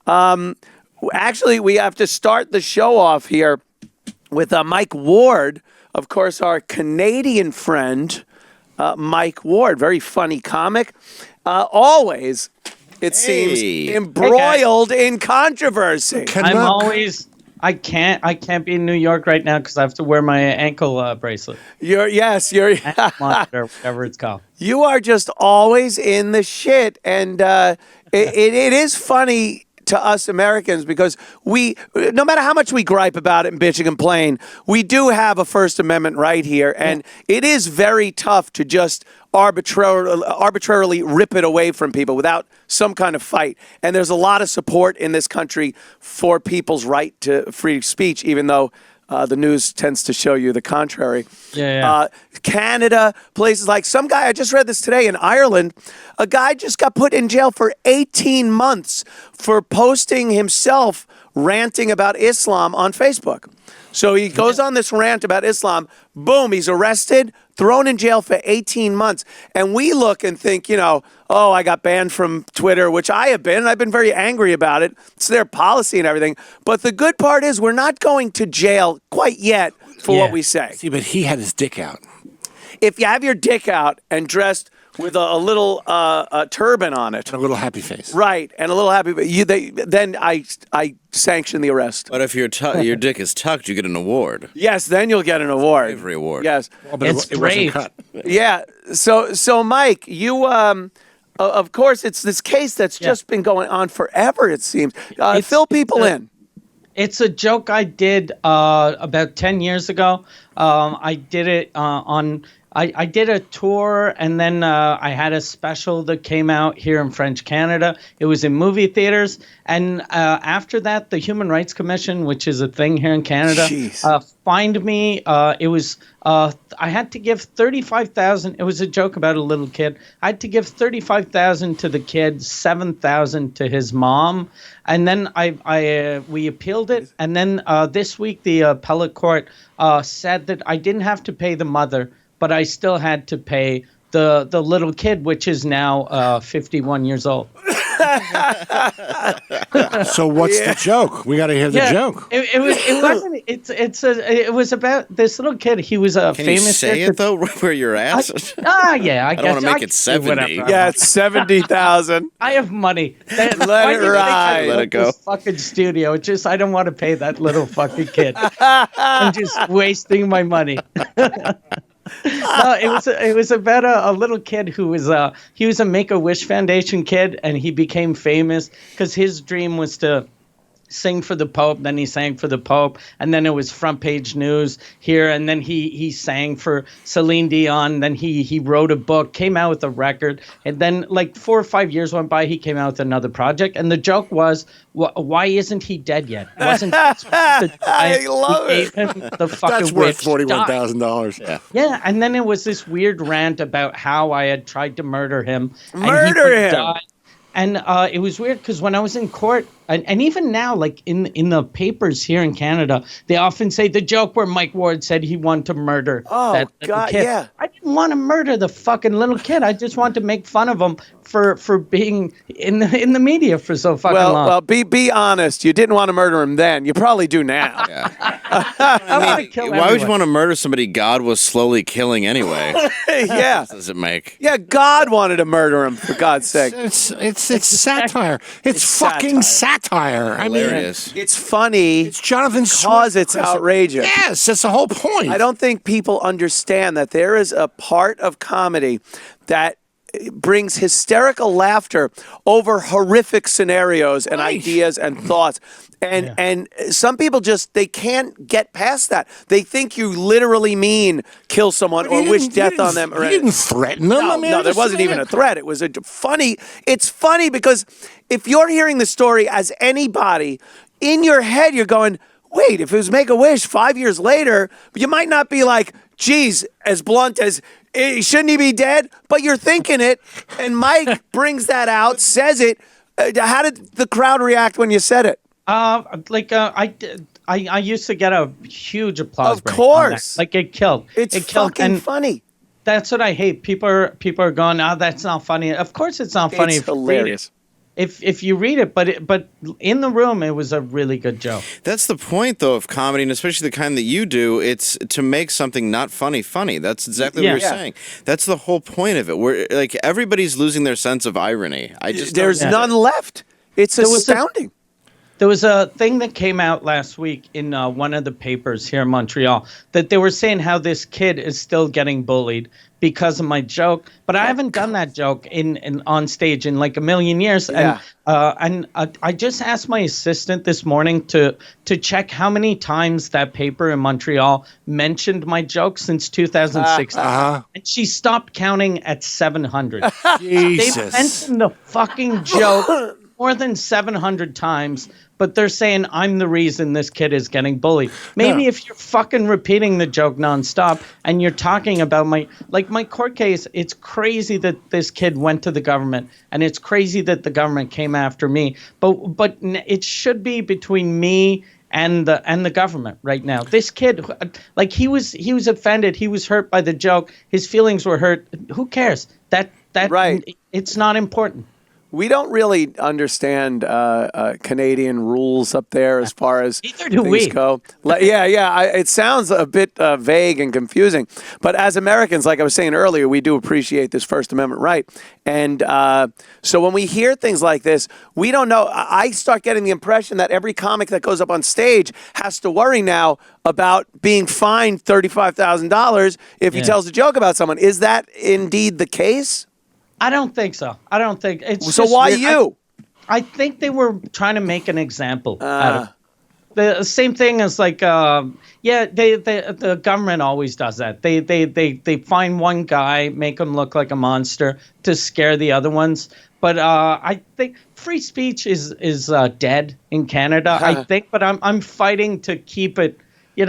Actually, we have to start the show off here with Mike Ward, of course, our Canadian friend, Mike Ward, very funny comic. Always, it seems, embroiled in controversy. I can't be in New York right now because I have to wear my ankle bracelet. You're Monitor, whatever it's called. You are just always in the shit, and it is funny to us Americans because no matter how much we gripe about it and bitch and complain, we do have a First Amendment right here, and it is very tough to just arbitrarily rip it away from people without some kind of fight. And there's a lot of support in this country for people's right to free speech, even though the news tends to show you the contrary. Canada, places like some guy, I just read this today in Ireland, a guy just got put in jail for 18 months for posting himself ranting about Islam on Facebook. So he goes on this rant about Islam, boom, he's arrested, thrown in jail for 18 months. And we look and think, oh, I got banned from Twitter, which I have been. I've been very angry about it. It's their policy and everything. But the good part is we're not going to jail quite yet for what we say. See, but he had his dick out. If you have your dick out and dressed with a little turban on it. And a little happy face. Right, and a little happy face. Then I sanction the arrest. But if your dick is tucked, you get an award. Yes, then you'll get an award. Every award. Yes. Well, but it wasn't cut. Yeah, so Mike, you... of course, it's this case that's just been going on forever, it seems. Fill people in. It's a joke I did about 10 years ago. I did it I did a tour, and then I had a special that came out here in French Canada. It was in movie theaters. And after that, the Human Rights Commission, which is a thing here in Canada, fined me. It was I had to give $35,000. It was a joke about a little kid. I had to give $35,000 to the kid, $7,000 to his mom, and then we appealed it. And then this week, the appellate court said that I didn't have to pay the mother, but I still had to pay the little kid, which is now 51 years old. So what's the joke? We got to hear the joke. It was about this little kid. He was a famous. Can you say it though? Where you're at? I guess. I don't want to make it 70. Yeah, it's 70,000. I have money. Let it ride. Let it go. This fucking studio. It's just I don't want to pay that little fucking kid. I'm just wasting my money. No, it was about a little kid who was he was a Make-A-Wish Foundation kid, and he became famous because his dream was to sing for the Pope. Then he sang for the Pope, and then it was front page news here. And then he sang for Celine Dion. Then he wrote a book, came out with a record, and then like 4 or 5 years went by. He came out with another project, and the joke was, why isn't he dead yet? Wasn't I love it. The fucking That's worth $41,000. Yeah, and then it was this weird rant about how I had tried to murder him. Murder him. Died. And it was weird because when I was in court, and even now, like in the papers here in Canada, they often say the joke where Mike Ward said he wanted to murder that God, kid. yeah. I didn't want to murder the fucking little kid. I just wanted to make fun of him for being in the media for so fucking long. Well, be honest. You didn't want to murder him then. You probably do now. Why would you want to murder somebody God was slowly killing anyway? Yeah. What does it make? Yeah, God wanted to murder him, for God's sake. It's satire. It's fucking satire. I mean, it's funny. It's Jonathan Swift because it's outrageous. Yes, that's the whole point. I don't think people understand that there is a part of comedy that brings hysterical laughter over horrific scenarios and ideas and thoughts. And some people they can't get past that. They think you literally mean kill someone or wish death on them. You didn't threaten them. No, there wasn't even a threat. It was it's funny because if you're hearing the story as anybody, in your head you're going, wait, if it was Make-A-Wish 5 years later, you might not be like, geez, as blunt as, shouldn't he be dead? But you're thinking it, and Mike brings that out, says it. How did the crowd react when you said it? I used to get a huge applause. Of course, like it killed. It's fucking funny. That's what I hate. People are going, "Oh, that's not funny." Of course, it's not funny. It's hilarious. if you read it, but in the room, it was a really good joke. That's the point, though, of comedy, and especially the kind that you do. It's to make something not funny funny. That's exactly what you're saying. That's the whole point of it. We're like everybody's losing their sense of irony. There's none left. It's astounding. There was a thing that came out last week in one of the papers here in Montreal that they were saying how this kid is still getting bullied because of my joke, but I haven't done that joke in on stage in like a million years. And I just asked my assistant this morning to check how many times that paper in Montreal mentioned my joke since 2016, and she stopped counting at 700. Jesus. They mentioned the fucking joke more than 700 times. But they're saying I'm the reason this kid is getting bullied. Maybe if you're fucking repeating the joke nonstop and you're talking about my court case, it's crazy that this kid went to the government, and it's crazy that the government came after me. But it should be between me and the government right now. This kid, like he was offended, he was hurt by the joke, his feelings were hurt. Who cares? That right. It's not important. We don't really understand Canadian rules up there as far as things go. It sounds a bit vague and confusing. But as Americans, like I was saying earlier, we do appreciate this First Amendment right. And so when we hear things like this, we don't know. I start getting the impression that every comic that goes up on stage has to worry now about being fined $35,000 if he tells a joke about someone. Is that indeed the case? I don't think so. I don't think it's so. Why you? I think they were trying to make an example out of the same thing as like the government always does that. They find one guy, make him look like a monster to scare the other ones. But I think free speech is dead in Canada. I think, but I'm fighting to keep it. It's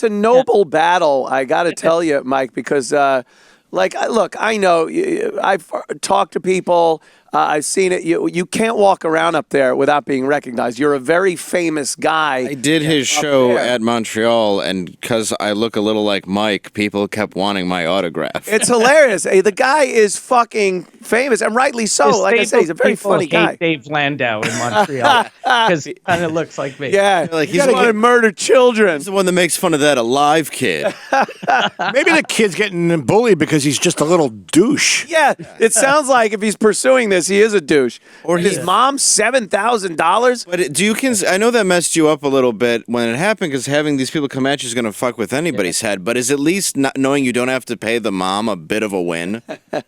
a noble battle. I got to tell you, Mike, because. Look, I know I've talked to people. I've seen it. You can't walk around up there without being recognized. You're a very famous guy. I did his show at Montreal, and because I look a little like Mike, people kept wanting my autograph. It's hilarious. Hey, the guy is fucking famous, and rightly so. Like I say, he's a very funny guy. Dave Landau in Montreal because he kind of looks like me. Yeah, like he's the one who murdered children. He's the one that makes fun of that alive kid. Maybe the kid's getting bullied because he's just a little douche. Yeah, it sounds like if he's pursuing this, he is a douche. Or his mom, $7,000. But I know that messed you up a little bit when it happened because having these people come at you is going to fuck with anybody's head. But is at least not knowing you don't have to pay the mom a bit of a win?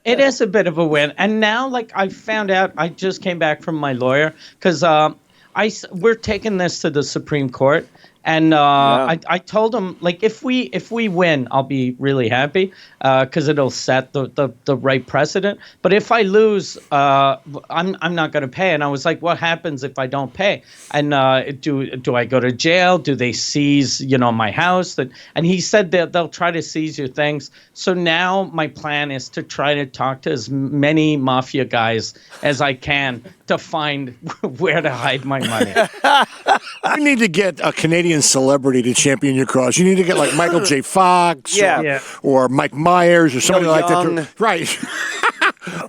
It is a bit of a win. And now, like I found out, I just came back from my lawyer because we're taking this to the Supreme Court. And I told him, like, if we win, I'll be really happy because it'll set the right precedent. But if I lose, I'm not going to pay. And I was like, what happens if I don't pay? And do I go to jail? Do they seize my house? And he said that they'll try to seize your things. So now my plan is to try to talk to as many mafia guys as I can to find where to hide my money. You need to get a Canadian celebrity to champion your cause. You need to get like Michael J. Fox or Mike Myers or somebody like that. Right.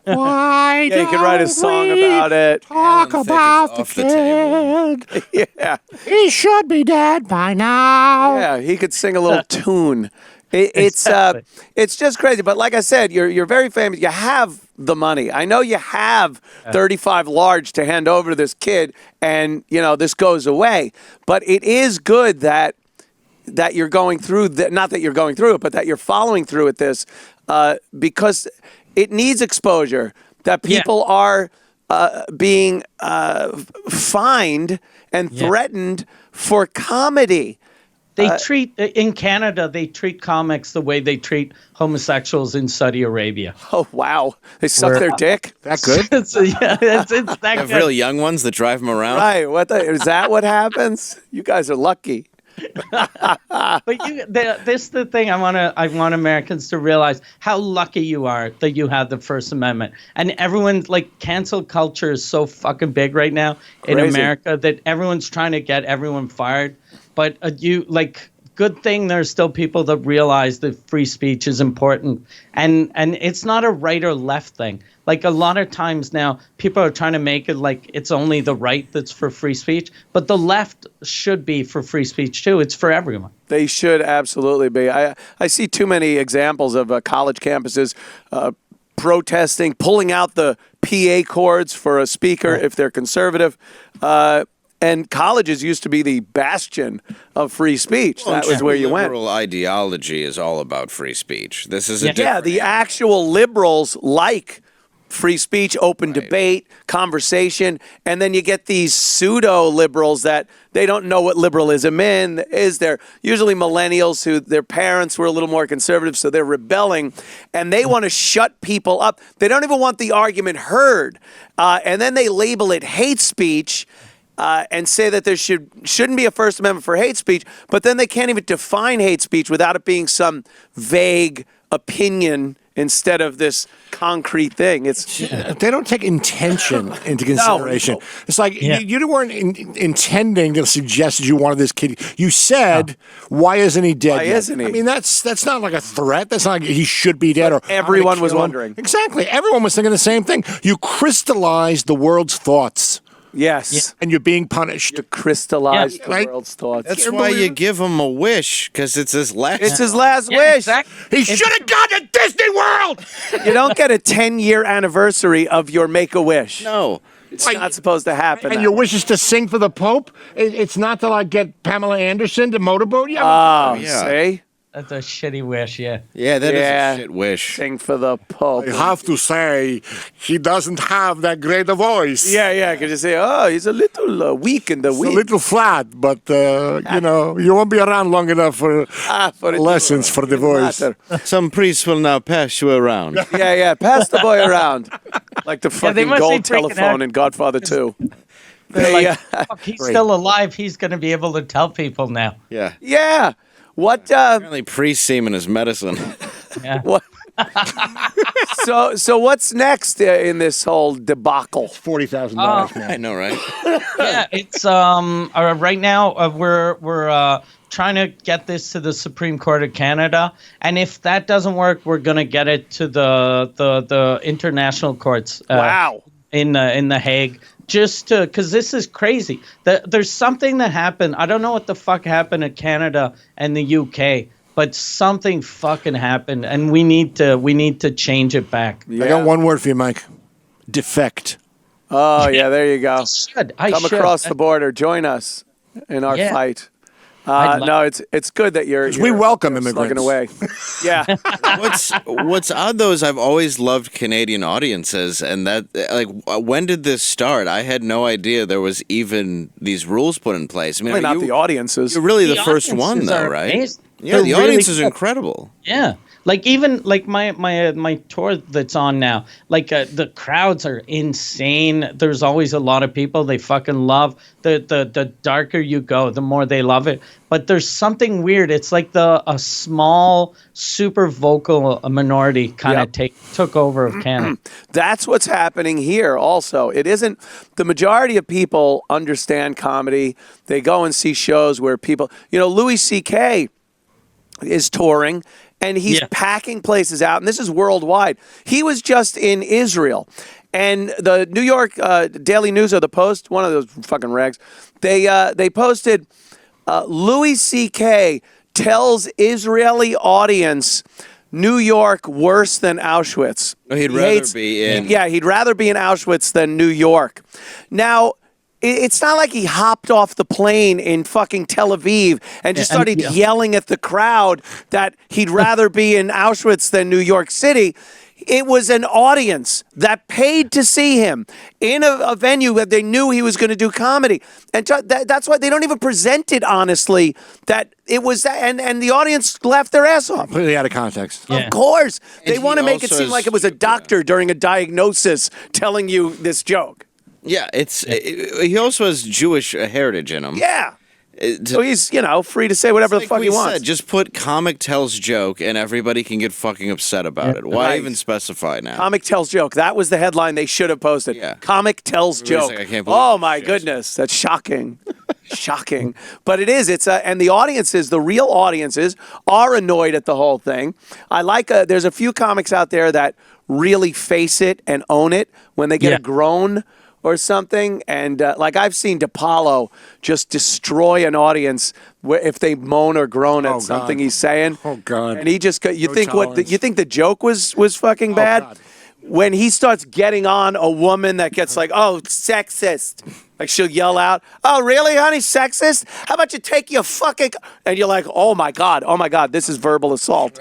Why you could write a song about it. Talk about the kid. Yeah. He should be dead by now. Yeah, he could sing a little tune. It's just crazy. But like I said, you're very famous. You have the money. I know you have 35 large to hand over to this kid, and this goes away. But it is good that you're going through not that you're going through it, but that you're following through with this because it needs exposure. That people are being fined and threatened for comedy. In Canada, they treat comics the way they treat homosexuals in Saudi Arabia. Oh, wow. They suck their dick? That good? it's that They have good. real young ones that drive them around? Right. Is that what happens? You guys are lucky. But this is the thing I want Americans to realize how lucky you are that you have the First Amendment. And everyone's like cancel culture is so fucking big right now in America that everyone's trying to get everyone fired. But good thing there's still people that realize that free speech is important, and it's not a right or left thing. Like a lot of times now, people are trying to make it like it's only the right that's for free speech, but the left should be for free speech too. It's for everyone. They should absolutely be. I see too many examples of college campuses protesting, pulling out the PA cords for a speaker if they're conservative. And colleges used to be the bastion of free speech. That was where you went. Liberal ideology is all about free speech. This is the actual liberals like free speech, open debate, conversation, and then you get these pseudo-liberals that they don't know what liberalism is. They're usually millennials who their parents were a little more conservative, so they're rebelling, and they want to shut people up. They don't even want the argument heard, and then they label it hate speech, and say that there shouldn't be a First Amendment for hate speech, but then they can't even define hate speech without it being some vague opinion instead of this concrete thing. They don't take intention into consideration. No. It's like you weren't intending to suggest that you wanted this kid. You said, "Why isn't he dead?" Why isn't he? I mean, that's not like a threat. That's not like he should be dead. But or everyone was wondering. Exactly. Everyone was thinking the same thing. You crystallized the world's thoughts. Yes. And you're being punished. You crystallize the world's thoughts. That's why you give him a wish, because it's his last. It's his last wish. Exactly. He should have gone to Disney World. You don't get a 10-year anniversary of your Make-A-Wish. No. It's not supposed to happen. And your wish is to sing for the Pope? It's not to, like, get Pamela Anderson to motorboat you? Oh, see? That's a shitty wish, Yeah, that is a shit wish. Sing for the Pope. I have to say, he doesn't have that great a voice. Yeah, because you say, oh, he's a little weak in the week. A little flat, but, you won't be around long enough for lessons for the voice. Some priest will now pass you around. Pass the boy around. Like the fucking gold telephone in Godfather 2. They're like, he's still alive. He's going to be able to tell people now. Yeah. What? Apparently, priest semen is medicine. Yeah. What? So what's next in this whole debacle? $40,000 now. I know, right? Yeah, it's right now we're trying to get this to the Supreme Court of Canada, and if that doesn't work, we're gonna get it to the international courts. Wow. In the Hague. Just because this is crazy. There's something that happened. I don't know what the fuck happened in Canada and the UK, but something fucking happened, and we need to change it back. I got one word for you, Mike. Defect. Oh yeah, there you go. I Come should. across the border. Join us in our fight. No, it's good that you're we welcome immigrants. Away. Yeah. What's odd though is I've always loved Canadian audiences, and that when did this start? I had no idea there was even these rules put in place. I mean, not the audiences. You're really the first one, though, right? Amazing. Yeah, the audience is incredible. Yeah. Like even like my tour that's on now, like the crowds are insane. There's always a lot of people. They fucking love the darker you go, the more they love it. But there's something weird. It's like a small, super vocal minority kind of took over of Canada. That's what's happening here. Also, it isn't the majority of people understand comedy. They go and see shows where people, Louis C.K. is touring. And he's packing places out, and this is worldwide. He was just in Israel, and the New York Daily News or the Post, one of those fucking rags, they posted Louis C.K. tells Israeli audience New York worse than Auschwitz. He'd rather be in. Yeah, he'd rather be in Auschwitz than New York. Now, it's not like he hopped off the plane in fucking Tel Aviv and just started yelling at the crowd that he'd rather be in Auschwitz than New York City. It was an audience that paid to see him in a venue that they knew he was going to do comedy. And that's why they don't even present it honestly, that it was that. And the audience laughed their ass off. Completely out of context. Of course. They want to make it seem like it was a doctor during a diagnosis telling you this joke. Yeah, he also has Jewish heritage in him. Yeah. So he's, free to say whatever the fuck he wants. Just put comic tells joke and everybody can get fucking upset about it. Why even specify now? Comic tells joke. That was the headline they should have posted. Yeah. Comic tells joke. Like, I can't believe oh my goodness, that's shocking. Shocking. But it is. And the audiences, the real audiences, are annoyed at the whole thing. I like, there's a few comics out there that really face it and own it when they get a groan or something. And like I've seen DePaulo just destroy an audience if they moan or groan at something he's saying. Oh, God. And he just, you think the joke was fucking bad? God. When he starts getting on a woman that gets like, oh, sexist. Like she'll yell out, oh, really, honey, sexist? How about you take your fucking... And you're like, oh my God, this is verbal assault.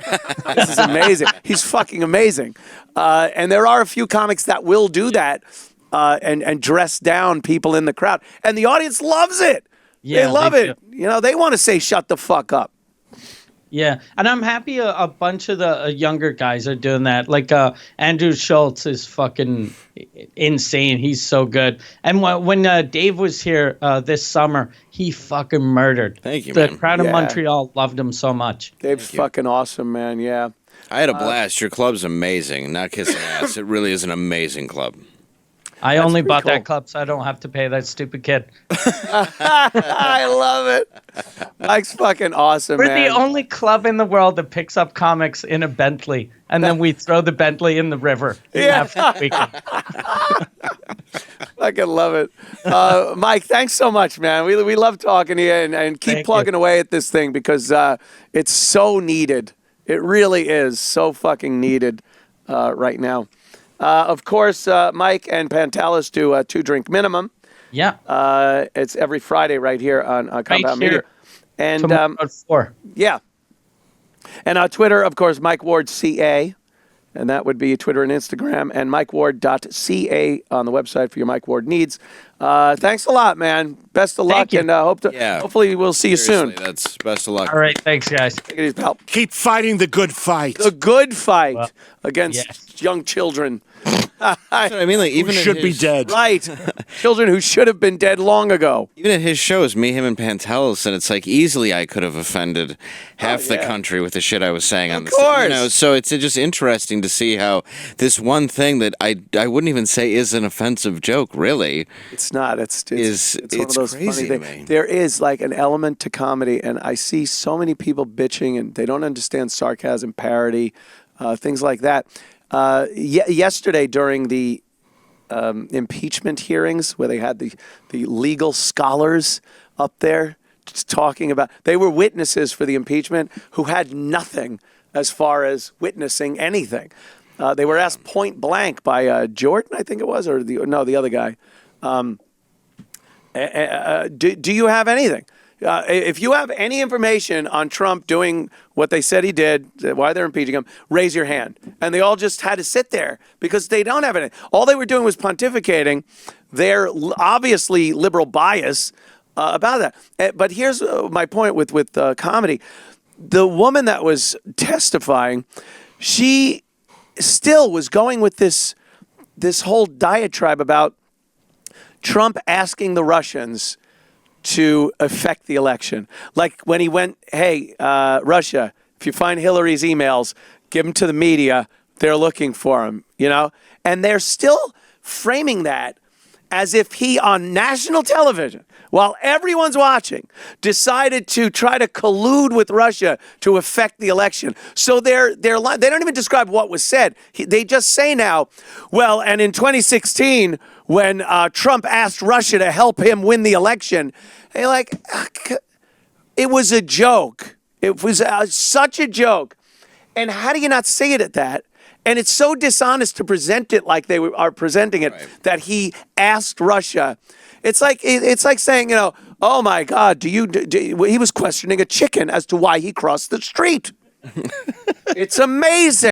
This is amazing. He's fucking amazing. And there are a few comics that will do that and dress down people in the crowd. And the audience loves it. Yeah, they love it. You know, they want to say, shut the fuck up. Yeah, and I'm happy a bunch of the younger guys are doing that. Like Andrew Schultz is fucking insane. He's so good. And when Dave was here this summer, he fucking murdered. Thank you, the man. crowd of Montreal loved him so much. Dave's fucking awesome, man. Yeah. I had a blast. Your club's amazing. Not kissing ass. It really is an amazing club. I only bought that club so I don't have to pay that stupid kid. I love it. Mike's fucking awesome, We're man. the only club in the world that picks up comics in a Bentley, and then we throw the Bentley in the river. After the weekend. Fucking love it. Mike, thanks so much, man. We love talking to you, and keep plugging away at this thing because it's so needed. It really is so fucking needed right now. Of course, Mike and Pantelis do a 2-drink minimum. Yeah. It's every Friday right here on Compound Media. And at 4. Yeah. And on Twitter, of course, Mike Ward CA. And that would be Twitter and Instagram. And MikeWard.ca on the website for your Mike Ward needs. Thanks a lot, man. Best of luck. And hopefully we'll see you soon. That's best of luck. All right. Thanks, guys. Take it easy, pal. Keep fighting the good fight. The good fight against young children. That's what I mean. Like, even should be dead. Right. Children who should have been dead long ago. Even at his shows, me, him, and Pantelis, and it's like easily I could have offended half the country with the shit I was saying on the stage. You know, so it's just interesting to see how this one thing that I wouldn't even say is an offensive joke, really. It's not. It's one of those crazy funny to me. There is like an element to comedy, and I see so many people bitching, and they don't understand sarcasm, parody, things like that. Yesterday during the impeachment hearings where they had the legal scholars up there just talking about, they were witnesses for the impeachment who had nothing as far as witnessing anything. They were asked point blank by Jordan, I think it was, or the other guy. Do you have anything? If you have any information on Trump doing what they said he did, why they're impeaching him, raise your hand. And they all just had to sit there because they don't have anything. All they were doing was pontificating their obviously liberal bias about that. But here's my point with comedy. The woman that was testifying, she still was going with this whole diatribe about Trump asking the Russians to affect the election. Like when he went, hey, Russia, if you find Hillary's emails, give them to the media. They're looking for them, you know? And they're still framing that as if he, on national television, while everyone's watching, decided to try to collude with Russia to affect the election. So they don't even describe what was said. They just say now, well, and in 2016, when Trump asked Russia to help him win the election, they're like, it was a joke. It was such a joke. And how do you not say it at that? And it's so dishonest to present it like they are presenting it, that he asked Russia. It's like saying, you know, oh my God, he was questioning a chicken as to why he crossed the street. It's amazing.